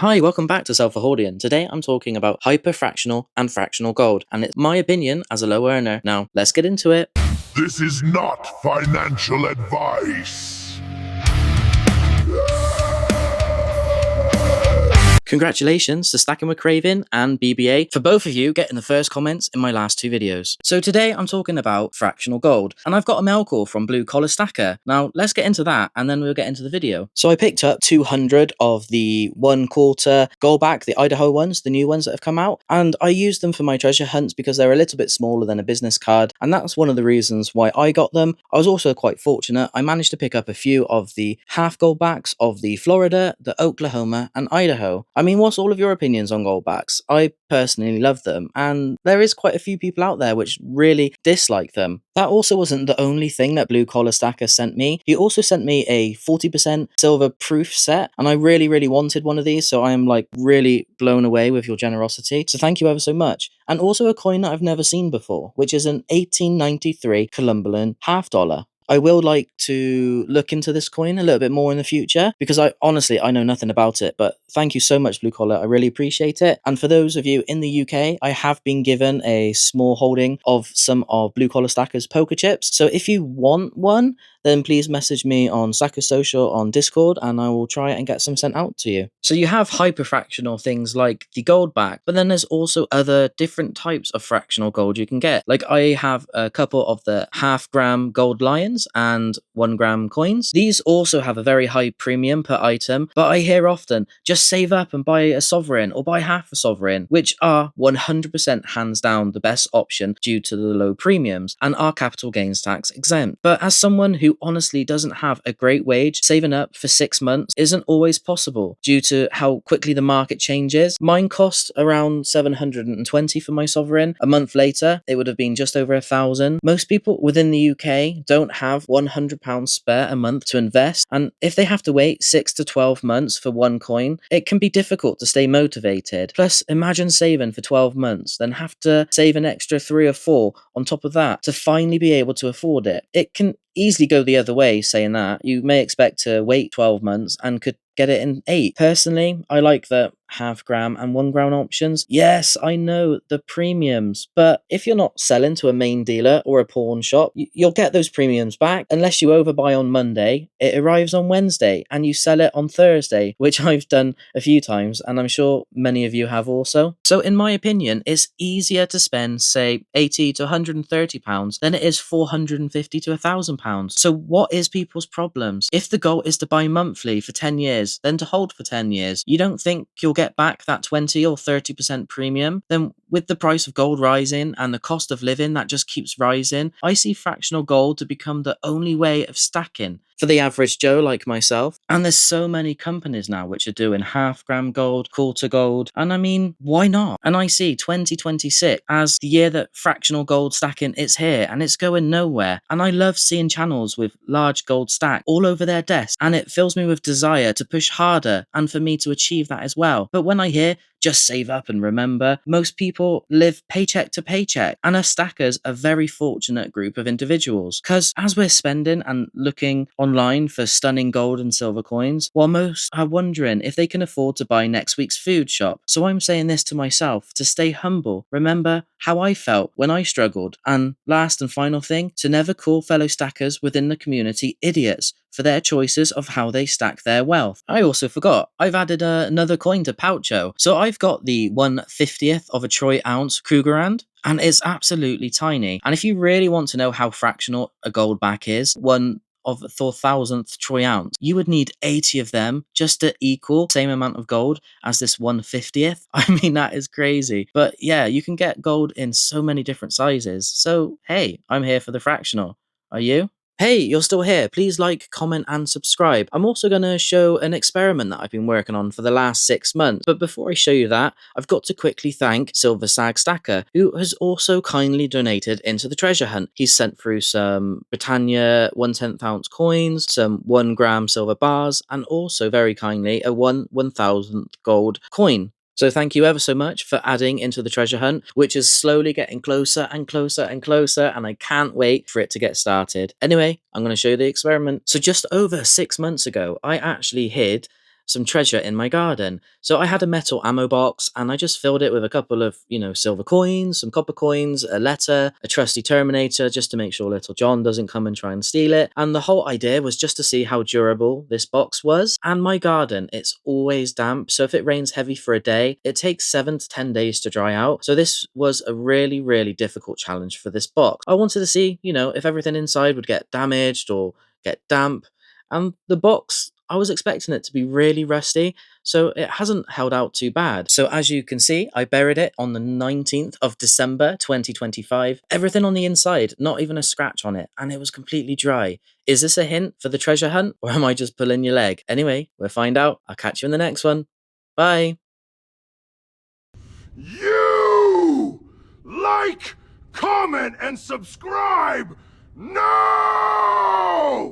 Hi, welcome back to Self-Ahordian. Today I'm talking about hyperfractional and fractional gold, and it's my opinion as a low earner. Now, let's get into it. This is not financial advice. Congratulations to Stacking with Craven and BBA for both of you getting the first comments in my last two videos. So today I'm talking about fractional gold, and I've got a mail call from Blue Collar Stacker. Now let's get into that and then we'll get into the video. So I picked up 200 of the 1/4 gold back, the Idaho ones, the new ones that have come out, and I used them for my treasure hunts because they're a little bit smaller than a business card, and that's one of the reasons why I got them. I was also quite fortunate. I managed to pick up a few of the half gold backs of the Florida, the Oklahoma, and Idaho. I mean, what's all of your opinions on goldbacks? I personally love them, and there is quite a few people out there which really dislike them. That also wasn't the only thing that Blue Collar Stacker sent me. He also sent me a 40% silver proof set, and I really wanted one of these, so I am like really blown away with your generosity. So thank you ever so much. And also a coin that I've never seen before, which is an 1893 Columbian $half. I will like to look into this coin a little bit more in the future because I know nothing about it, but thank you so much, Blue Collar. I really appreciate it. And for those of you in the UK, I have been given a small holding of some of Blue Collar Stacker's poker chips. So if you want one, then please message me on Stacker Social on Discord and I will try and get some sent out to you. So you have hyperfractional things like the gold back, but then there's also other different types of fractional gold you can get. Like I have a couple of the half-gram gold lions and 1-gram coins. These also have a very high premium per item, but I hear often just save up and buy a sovereign or buy half a sovereign, which are 100% hands down the best option due to the low premiums and are capital gains tax exempt. But as someone who honestly doesn't have a great wage, saving up for 6 months isn't always possible due to how quickly the market changes. Mine cost around 720 for my sovereign. A month later, it would have been just over 1,000. Most people within the UK don't have £100 spare a month to invest, and if they have to wait 6 to 12 months for one coin, it can be difficult to stay motivated. Plus, imagine saving for 12 months, then have to save an extra 3 or 4 on top of that to finally be able to afford it. It can easily go the other way saying that. You may expect to wait 12 months and could get it in 8. Personally, I like the half-gram and 1-gram options. Yes, I know the premiums, but if you're not selling to a main dealer or a pawn shop, you'll get those premiums back unless you overbuy on Monday. It arrives on Wednesday and you sell it on Thursday, which I've done a few times and I'm sure many of you have also. So in my opinion, it's easier to spend say 80 to 130 pounds than it is 450 to 1,000 pounds. So what is people's problems? If the goal is to buy monthly for 10 years, then to hold for 10 years, you don't think you'll get back that 20 or 30% premium? Then with the price of gold rising and the cost of living that just keeps rising, I see fractional gold to become the only way of stacking for the average Joe like myself. And there's so many companies now which are doing half-gram gold, quarter gold, and I mean, why not? And I see 2026 as the year that fractional gold stacking is here and it's going nowhere. And I love seeing channels with large gold stack all over their desk, and it fills me with desire to push harder and for me to achieve that as well. But when I hear just save up and remember, most people live paycheck to paycheck, and us stackers are a very fortunate group of individuals because as we're spending and looking online for stunning gold and silver coins, while most are wondering if they can afford to buy next week's food shop. So I'm saying this to myself to stay humble, remember how I felt when I struggled, and last and final thing, to never call fellow stackers within the community idiots for their choices of how they stack their wealth. I also forgot, I've added another coin to Poucho. So I've got the 1/50th of a troy ounce Krugerrand, and it's absolutely tiny. And if you really want to know how fractional a gold back is, one of the 1,000th troy ounce, you would need 80 of them just to equal the same amount of gold as this 1/50th. I mean, that is crazy. But yeah, you can get gold in so many different sizes. So hey, I'm here for the fractional. Are you? Hey, you're still here. Please like, comment, and subscribe. I'm also going to show an experiment that I've been working on for the last 6 months. But before I show you that, I've got to quickly thank Silver Sag Stacker, who has also kindly donated into the treasure hunt. He's sent through some Britannia 1/10 ounce coins, some 1-gram silver bars, and also very kindly a 1/1000th gold coin. So thank you ever so much for adding into the treasure hunt, which is slowly getting closer and closer and closer, and I can't wait for it to get started. Anyway, I'm going to show you the experiment. So just over 6 months ago, I actually hid some treasure in my garden. So I had a metal ammo box and I just filled it with a couple of, silver coins, some copper coins, a letter, a trusty Terminator just to make sure little John doesn't come and try and steal it. And the whole idea was just to see how durable this box was. And my garden, it's always damp. So if it rains heavy for a day, it takes 7 to 10 days to dry out. So this was a really, really difficult challenge for this box. I wanted to see, if everything inside would get damaged or get damp. And the box, I was expecting it to be really rusty, so it hasn't held out too bad. So as you can see, I buried it on the 19th of December 2025. Everything on the inside, not even a scratch on it, and it was completely dry. Is this a hint for the treasure hunt, or am I just pulling your leg? Anyway, we'll find out. I'll catch you in the next one. Bye! You! Like, comment, and subscribe! No!